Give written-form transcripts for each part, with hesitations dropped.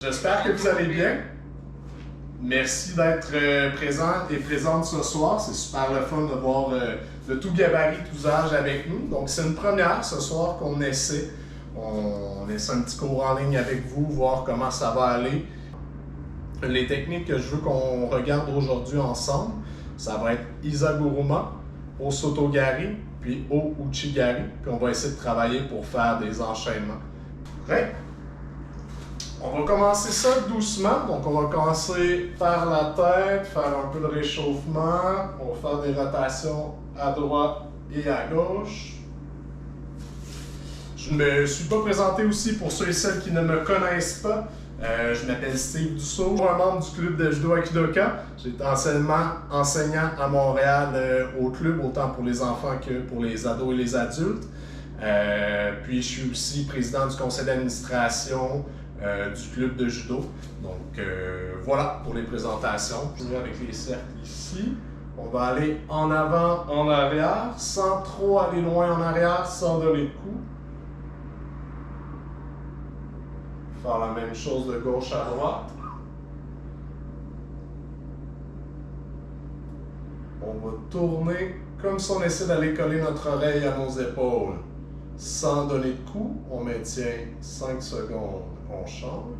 J'espère que vous allez bien. Merci d'être présent et présente ce soir. C'est super le fun de voir de tout gabarit, tous âges avec nous. Donc, c'est une première ce soir qu'on essaie. On essaie un petit cours en ligne avec vous, voir comment ça va aller. Les techniques que je veux qu'on regarde aujourd'hui ensemble, ça va être Isaguruma, Osotogari, puis O-Uchigari. Puis on va essayer de travailler pour faire des enchaînements. Prêt? On va commencer ça doucement. Donc, on va commencer par la tête, faire un peu de réchauffement. On va faire des rotations à droite et à gauche. Je ne me suis pas présenté aussi pour ceux et celles qui ne me connaissent pas. Je m'appelle Steve Dussault, je suis un membre du club de judo Aikidoka. J'étais enseignant à Montréal au club, autant pour les enfants que pour les ados et les adultes. Puis, je suis aussi président du conseil d'administration du club de judo. Donc, voilà pour les présentations. Je vais avec les cercles ici. On va aller en avant, en arrière, sans trop aller loin en arrière, sans donner de coups. Faire la même chose de gauche à droite. On va tourner comme si on essaie d'aller coller notre oreille à nos épaules. Sans donner de coups, on maintient 5 secondes, on change.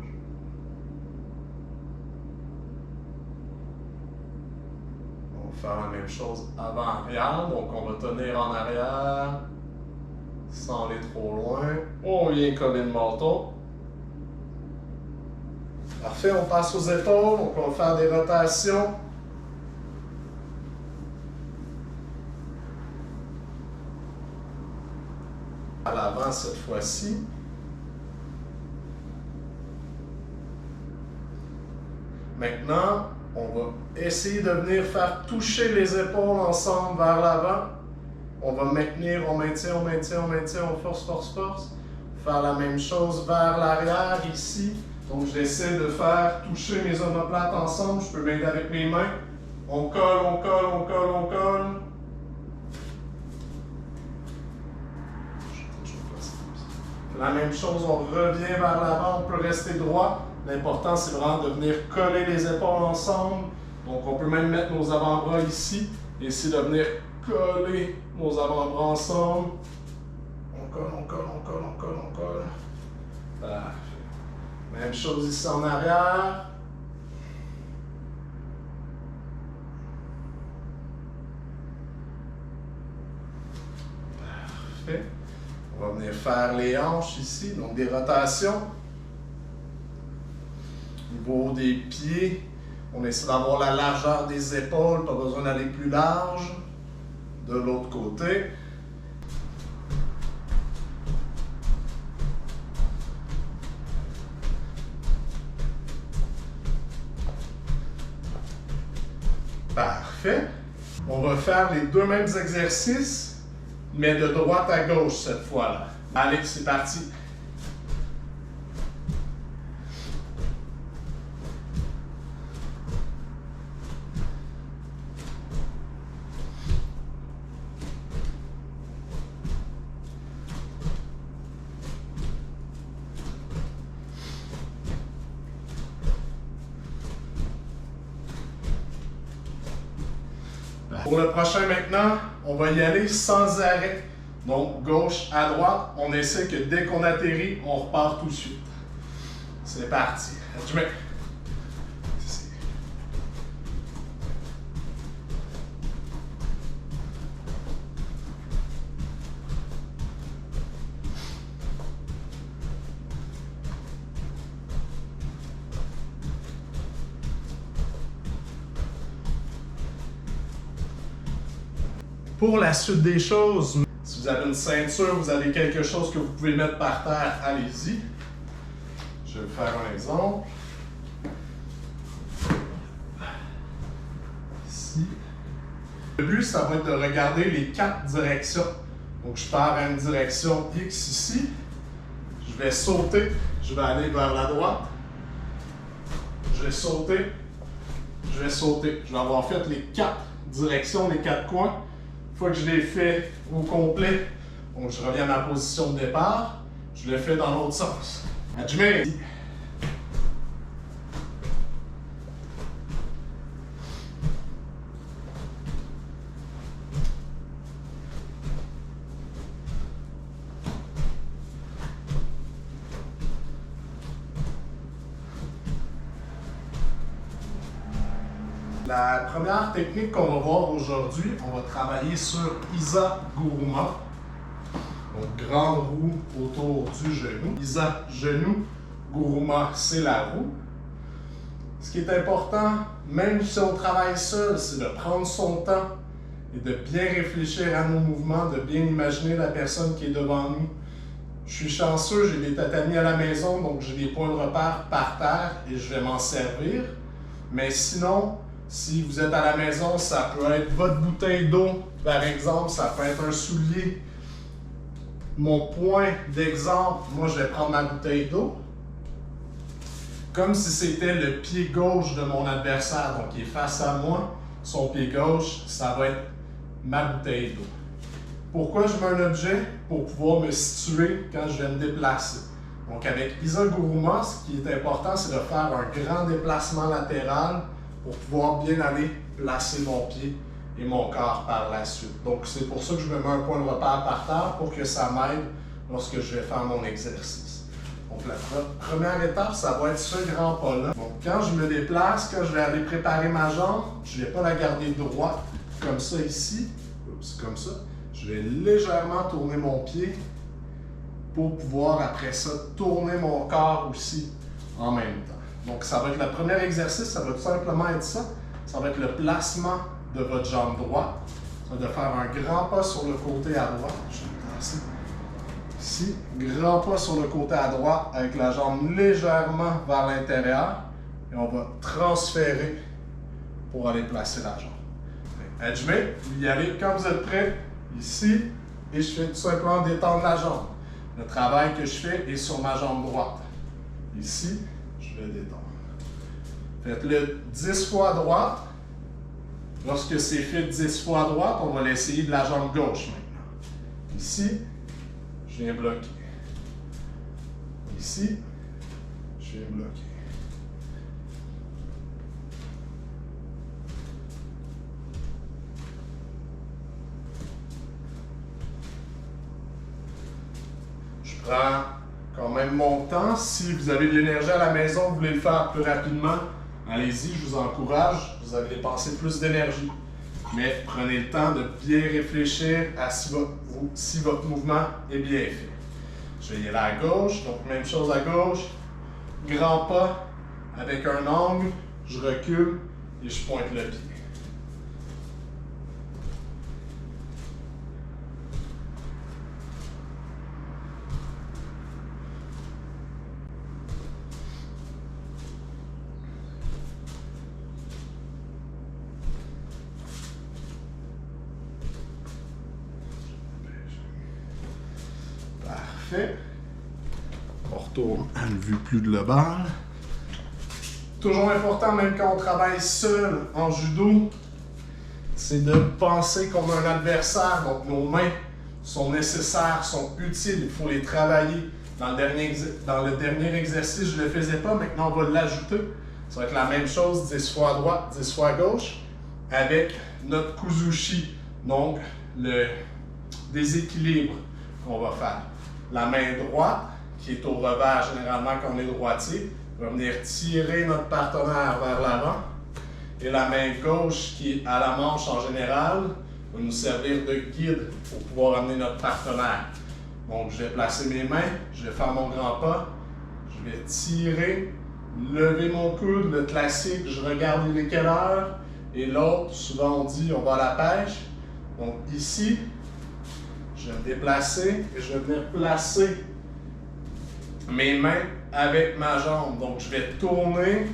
On va faire la même chose avant-arrière, donc on va tenir en arrière sans aller trop loin. On vient coller le menton. Parfait, on passe aux épaules, donc on va faire des rotations. À l'avant cette fois-ci. Maintenant, on va essayer de venir faire toucher les épaules ensemble vers l'avant. On va maintenir, on maintient, on force. Faire la même chose vers l'arrière ici. Donc, j'essaie de faire toucher mes omoplates ensemble. Je peux m'aider avec mes mains. On colle. La même chose, on revient vers l'avant, on peut rester droit. L'important, c'est vraiment de venir coller les épaules ensemble. Donc, on peut même mettre nos avant-bras ici et essayer de venir coller nos avant-bras ensemble. On colle. Parfait. Même chose ici en arrière. Parfait. On va venir faire les hanches ici, donc des rotations. Au niveau des pieds, on essaie d'avoir la largeur des épaules, pas besoin d'aller plus large. De l'autre côté. Parfait. On va faire les deux mêmes exercices, mais de droite à gauche cette fois-là. Allez, c'est parti. Pour le prochain maintenant, on va y aller sans arrêt. Donc, gauche à droite, on essaie que dès qu'on atterrit, on repart tout de suite. C'est parti. Pour la suite des choses, si vous avez une ceinture, vous avez quelque chose que vous pouvez mettre par terre, allez-y. Je vais vous faire un exemple. Ici. Le but, ça va être de regarder les 4 directions. Donc, je pars à une direction X ici. Je vais sauter. Je vais aller vers la droite. Je vais sauter. Je vais avoir fait les 4 directions, les 4 coins. Une fois que je l'ai fait au complet, donc je reviens à ma position de départ, je le fais dans l'autre sens. Hajime. La première technique qu'on va voir aujourd'hui, on va travailler sur Isa Guruma. Donc, grande roue autour du genou. Isa, genou. Guruma, c'est la roue. Ce qui est important, même si on travaille seul, c'est de prendre son temps et de bien réfléchir à nos mouvements, de bien imaginer la personne qui est devant nous. Je suis chanceux, j'ai des tatamis à la maison, donc j'ai des points de repère par terre et je vais m'en servir. Mais sinon, si vous êtes à la maison, ça peut être votre bouteille d'eau, par exemple, ça peut être un soulier. Mon point d'exemple, moi je vais prendre ma bouteille d'eau, comme si c'était le pied gauche de mon adversaire, donc il est face à moi, son pied gauche, ça va être ma bouteille d'eau. Pourquoi je mets un objet? Pour pouvoir me situer quand je vais me déplacer. Donc avec Isa Guruma, ce qui est important, c'est de faire un grand déplacement latéral pour pouvoir bien aller placer mon pied et mon corps par la suite. Donc c'est pour ça que je me mets un point de repère par terre pour que ça m'aide lorsque je vais faire mon exercice. Donc la première étape, ça va être ce grand pas-là. Donc quand je me déplace, quand je vais aller préparer ma jambe, je ne vais pas la garder droite comme ça ici, comme ça. Je vais légèrement tourner mon pied pour pouvoir après ça tourner mon corps aussi en même temps. Donc ça va être le premier exercice, ça va tout simplement être ça. Ça va être le placement de votre jambe droite. Ça va être de faire un grand pas sur le côté à droite. Je vais me placer ici. Grand pas sur le côté à droite avec la jambe légèrement vers l'intérieur. Et on va transférer pour aller placer la jambe. Edgemate, vous y allez quand vous êtes prêt, ici, et je fais tout simplement détendre la jambe. Le travail que je fais est sur ma jambe droite. Ici, je vais détendre. Faites-le 10 fois à droite. Lorsque c'est fait 10 fois à droite, on va l'essayer de la jambe gauche maintenant. Ici, je viens bloquer. Ici, je viens bloquer. Je prends quand même mon temps. Si vous avez de l'énergie à la maison, vous voulez le faire plus rapidement, allez-y, je vous encourage. Vous allez dépenser plus d'énergie. Mais prenez le temps de bien réfléchir à si votre mouvement est bien fait. Je vais y aller à gauche, donc même chose à gauche. Grand pas avec un angle, je recule et je pointe le pied. Parfait. On retourne à une vue plus globale. Toujours important, même quand on travaille seul en judo, c'est de penser qu'on a un adversaire. Donc nos mains sont nécessaires, sont utiles, il faut les travailler. Dans le dernier exercice, je ne le faisais pas, maintenant on va l'ajouter. Ça va être la même chose, 10 fois à droite, 10 fois à gauche, avec notre kuzushi, donc le déséquilibre qu'on va faire. La main droite, qui est au revers généralement quand on est droitier, va venir tirer notre partenaire vers l'avant. Et la main gauche, qui est à la manche en général, va nous servir de guide pour pouvoir amener notre partenaire. Donc je vais placer mes mains, je vais faire mon grand pas, je vais tirer, lever mon coude, le classique, je regarde il est quelle heure. Et l'autre, souvent on dit on va à la pêche. Donc ici, je vais me déplacer et je vais venir placer mes mains avec ma jambe. Donc, je vais tourner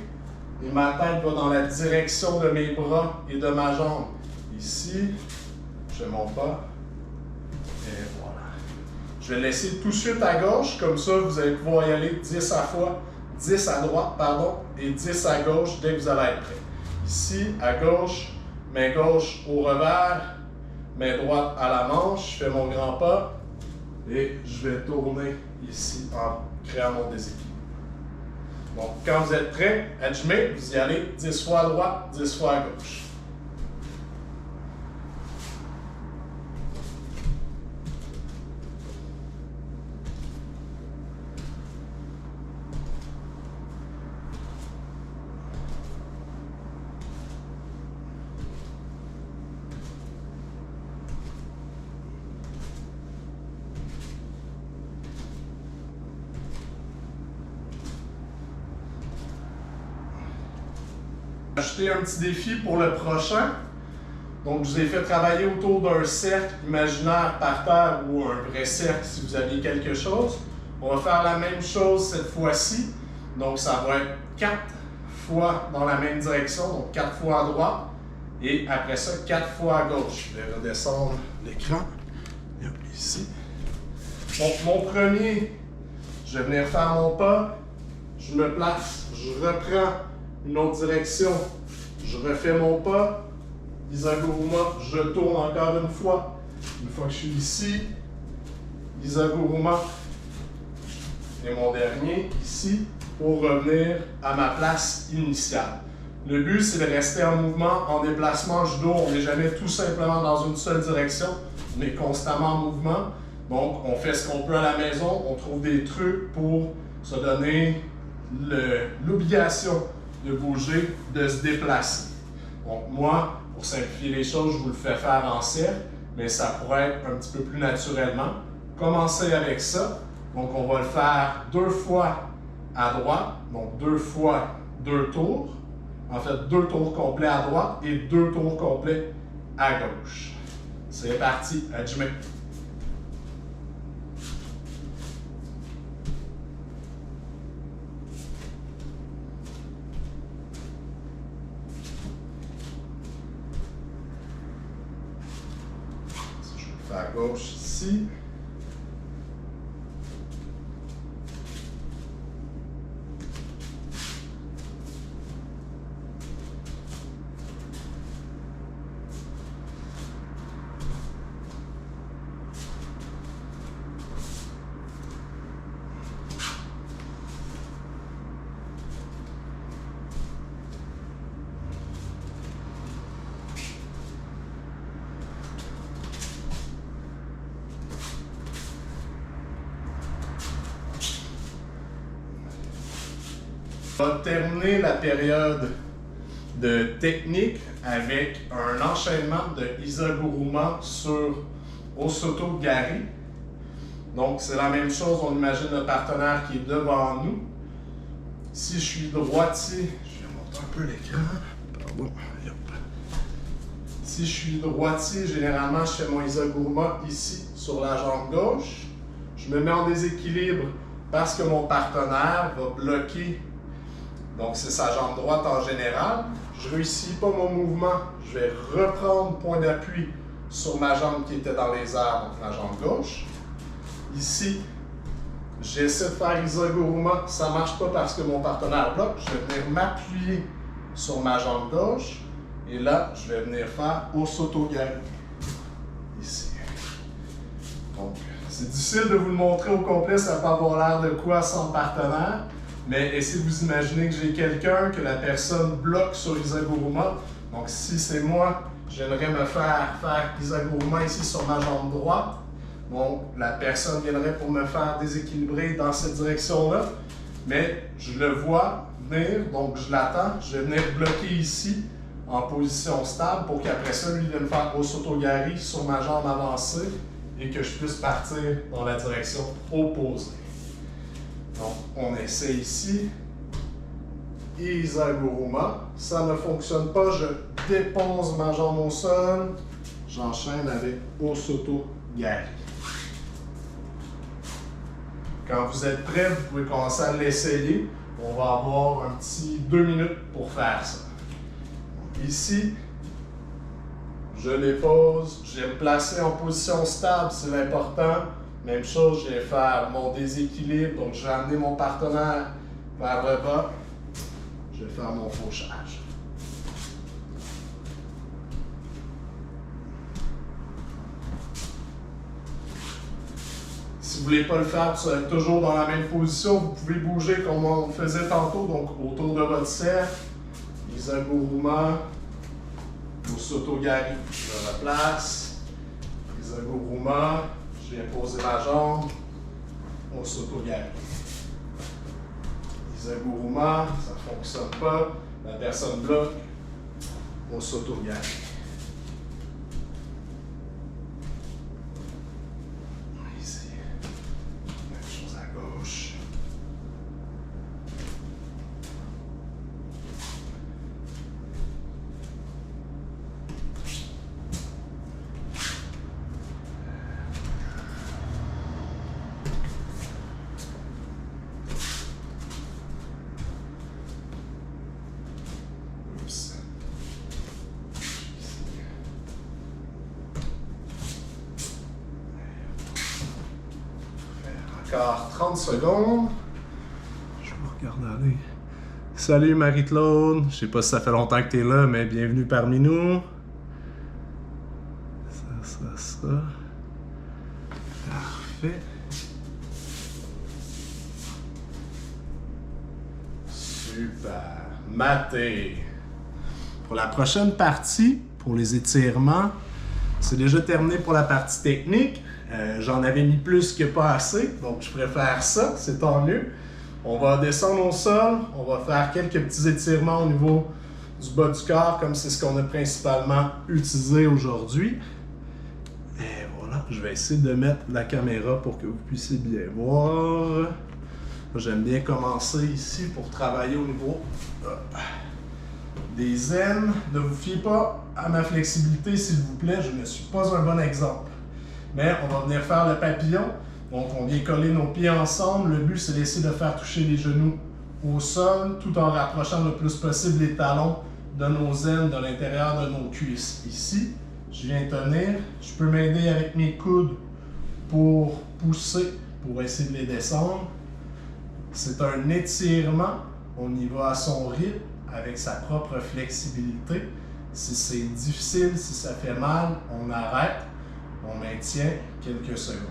et ma tête va dans la direction de mes bras et de ma jambe. Ici, je fais mon pas et voilà. Je vais laisser tout de suite à gauche, comme ça vous allez pouvoir y aller 10 à droite, et 10 à gauche dès que vous allez être prêt. Ici, à gauche, main gauche au revers, main droite à la manche, je fais mon grand pas et je vais tourner ici en créant mon déséquilibre. Donc, quand vous êtes prêts, Edgemate, vous y allez 10 fois à droite, 10 fois à gauche. Ajouter un petit défi pour le prochain. Donc, je vous ai fait travailler autour d'un cercle imaginaire par terre ou un vrai cercle si vous aviez quelque chose. On va faire la même chose cette fois-ci. Donc, ça va être 4 fois dans la même direction, donc 4 fois à droite. Et après ça, 4 fois à gauche. Je vais redescendre l'écran. Ici. Donc, mon premier, je vais venir faire mon pas. Je me place, je reprends une autre direction. Je refais mon pas. Isaguruma, je tourne encore une fois. Une fois que je suis ici, Isaguruma. Et mon dernier, ici, pour revenir à ma place initiale. Le but, c'est de rester en mouvement, en déplacement judo. On n'est jamais tout simplement dans une seule direction. On est constamment en mouvement. Donc, on fait ce qu'on peut à la maison. On trouve des trucs pour se donner l'obligation de bouger, de se déplacer. Donc, moi, pour simplifier les choses, je vous le fais faire en cercle, mais ça pourrait être un petit peu plus naturellement. Commencez avec ça. Donc, on va le faire 2 fois à droite, donc 2 fois 2 tours. En fait, 2 tours complets à droite et 2 tours complets à gauche. C'est parti, Hajime. Je vais le faire à gauche ici. On va terminer la période de technique avec un enchaînement de Isaguruma sur Osoto Gari. Donc, c'est la même chose, on imagine le partenaire qui est devant nous. Si je suis droitier, je vais monter un peu l'écran. Pardon. Si je suis droitier, généralement, je fais mon Isaguruma ici, sur la jambe gauche. Je me mets en déséquilibre parce que mon partenaire va bloquer. Donc, c'est sa jambe droite en général. Je ne réussis pas mon mouvement. Je vais reprendre point d'appui sur ma jambe qui était dans les airs, donc la jambe gauche. Ici, j'essaie de faire Isaguruma. Ça ne marche pas parce que mon partenaire bloque. Je vais venir m'appuyer sur ma jambe gauche. Et là, je vais venir faire Osoto Gari. Ici. Donc, c'est difficile de vous le montrer au complet. Ça peut avoir l'air de quoi sans partenaire. Mais essayez de vous imaginer que j'ai quelqu'un, que la personne bloque sur Isaguruma. Donc, si c'est moi, j'aimerais me faire Isaguruma ici sur ma jambe droite. Donc, la personne viendrait pour me faire déséquilibrer dans cette direction-là. Mais je le vois venir, donc je l'attends. Je vais venir bloquer ici en position stable pour qu'après ça, lui vienne faire Osoto Gari sur ma jambe avancée et que je puisse partir dans la direction opposée. Donc, on essaie ici. Isaguruma. Ça ne fonctionne pas. Je dépose ma jambe au sol. J'enchaîne avec Osoto Gari. Quand vous êtes prêt, vous pouvez commencer à l'essayer. On va avoir un petit 2 minutes pour faire ça. Donc, ici, je les pose. Je vais me placer en position stable, c'est l'important. Même chose, je vais faire mon déséquilibre, donc je vais amener mon partenaire vers le bas. Je vais faire mon fauchage. Si vous ne voulez pas le faire, vous êtes toujours dans la même position, vous pouvez bouger comme on le faisait tantôt, donc autour de votre cercle. Isaguruma, Osoto Gari, je replace. Isaguruma. Je viens poser ma jambe, Osoto Gari. Isaguruma, ça ne fonctionne pas. La personne bloque, Osoto Gari. Ici, même chose à gauche. Encore 30 secondes. Je vais regarder. Salut Marie-Claude. Je sais pas si ça fait longtemps que tu es là, mais bienvenue parmi nous. Ça. Parfait. Super. Maté. Pour la prochaine partie, pour les étirements, c'est déjà terminé pour la partie technique. J'en avais mis plus que pas assez, donc je préfère ça, c'est tant mieux. On va descendre au sol, on va faire quelques petits étirements au niveau du bas du corps, comme c'est ce qu'on a principalement utilisé aujourd'hui. Et voilà, je vais essayer de mettre la caméra pour que vous puissiez bien voir. J'aime bien commencer ici pour travailler au niveau des aines. Ne vous fiez pas à ma flexibilité, s'il vous plaît, je ne suis pas un bon exemple. Mais on va venir faire le papillon. Donc, on vient coller nos pieds ensemble. Le but, c'est d'essayer de faire toucher les genoux au sol, tout en rapprochant le plus possible les talons de nos aines de l'intérieur de nos cuisses. Ici, je viens tenir. Je peux m'aider avec mes coudes pour pousser, pour essayer de les descendre. C'est un étirement. On y va à son rythme, avec sa propre flexibilité. Si c'est difficile, si ça fait mal, on arrête. On maintient quelques secondes.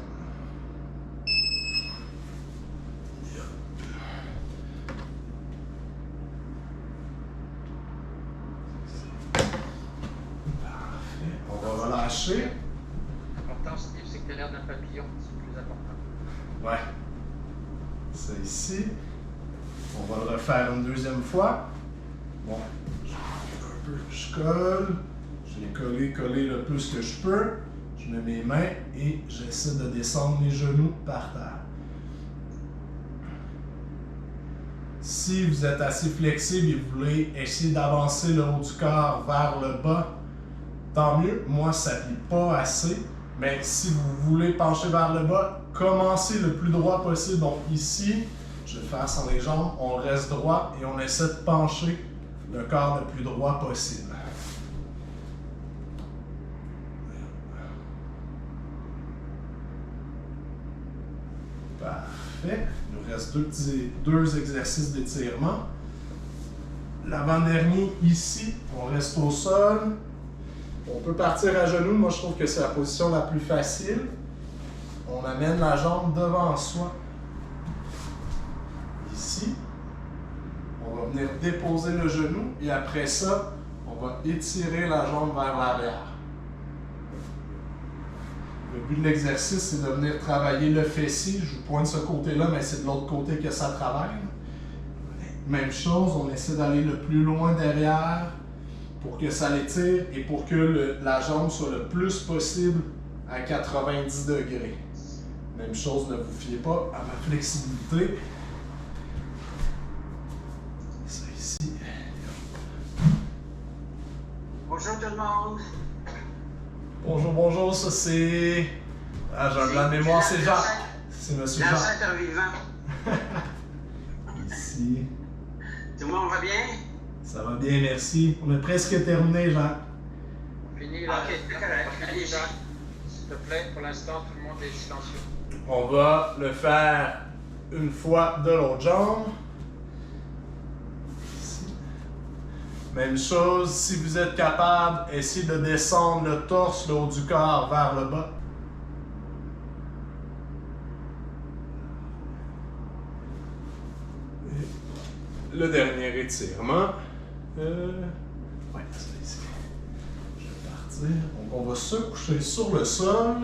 Parfait. On va relâcher. L'important, Steve, c'est que tu as l'air d'un papillon. C'est le plus important. Ouais. C'est ici. On va le refaire une deuxième fois. Bon, je colle. Je vais coller le plus que je peux. Je mets mes mains et j'essaie de descendre les genoux par terre. Si vous êtes assez flexible et vous voulez essayer d'avancer le haut du corps vers le bas, tant mieux. Moi, ça ne plie pas assez. Mais si vous voulez pencher vers le bas, commencez le plus droit possible. Donc ici, je vais le faire sans les jambes. On reste droit et on essaie de pencher le corps le plus droit possible. Parfait. Il nous reste deux exercices d'étirement. L'avant-dernier, ici, on reste au sol. On peut partir à genoux. Moi, je trouve que c'est la position la plus facile. On amène la jambe devant soi. Ici. On va venir déposer le genou et après ça, on va étirer la jambe vers l'arrière. Le but de l'exercice, c'est de venir travailler le fessier. Je vous pointe ce côté-là, mais c'est de l'autre côté que ça travaille. Même chose, on essaie d'aller le plus loin derrière pour que ça l'étire et pour que la jambe soit le plus possible à 90 degrés. Même chose, ne vous fiez pas à ma flexibilité. Ça ici. Bonjour tout le monde. Bonjour, ça c'est... Ah, j'ai un blanc de mémoire, c'est Jean. C'est Monsieur Jean. L'ancêtre vivant. Ici. Tout le monde va bien? Ça va bien, merci. On a presque terminé, Jean. Fini là. Ok, c'est correct. Allez, Jean. S'il te plaît, pour l'instant, tout le monde est silencieux. On va le faire une fois de l'autre jambe. Ici. Même chose, si vous êtes capable, essayez de descendre le torse, le haut du corps vers le bas. Et le dernier étirement. Ouais, ça ici. Je vais partir. Donc on va se coucher sur le sol.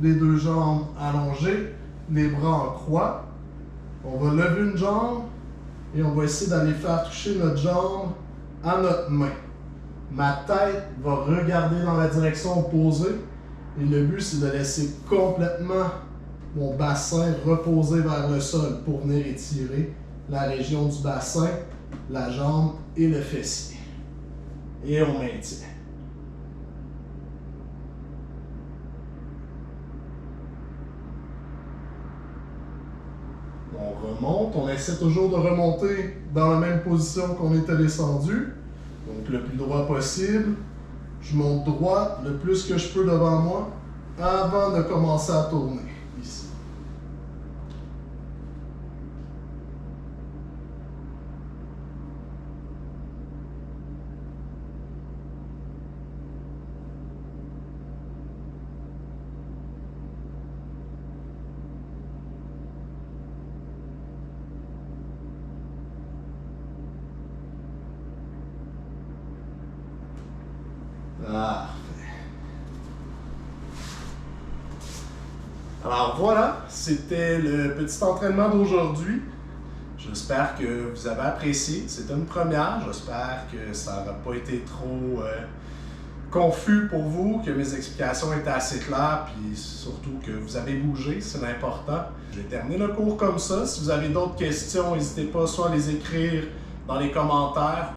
Les deux jambes allongées, les bras en croix. On va lever une jambe et on va essayer d'aller faire toucher notre jambe à notre main. Ma tête va regarder dans la direction opposée et le but c'est de laisser complètement mon bassin reposer vers le sol pour venir étirer la région du bassin, la jambe et le fessier. Et on maintient. On remonte, on essaie toujours de remonter dans la même position qu'on était descendu. Donc le plus droit possible. Je monte droit le plus que je peux devant moi avant de commencer à tourner. Ici. Parfait. Alors voilà, c'était le petit entraînement d'aujourd'hui. J'espère que vous avez apprécié. C'est une première. J'espère que ça n'aura pas été trop confus pour vous, que mes explications étaient assez claires, puis surtout que vous avez bougé, c'est l'important. Je vais terminer le cours comme ça. Si vous avez d'autres questions, n'hésitez pas soit à les écrire dans les commentaires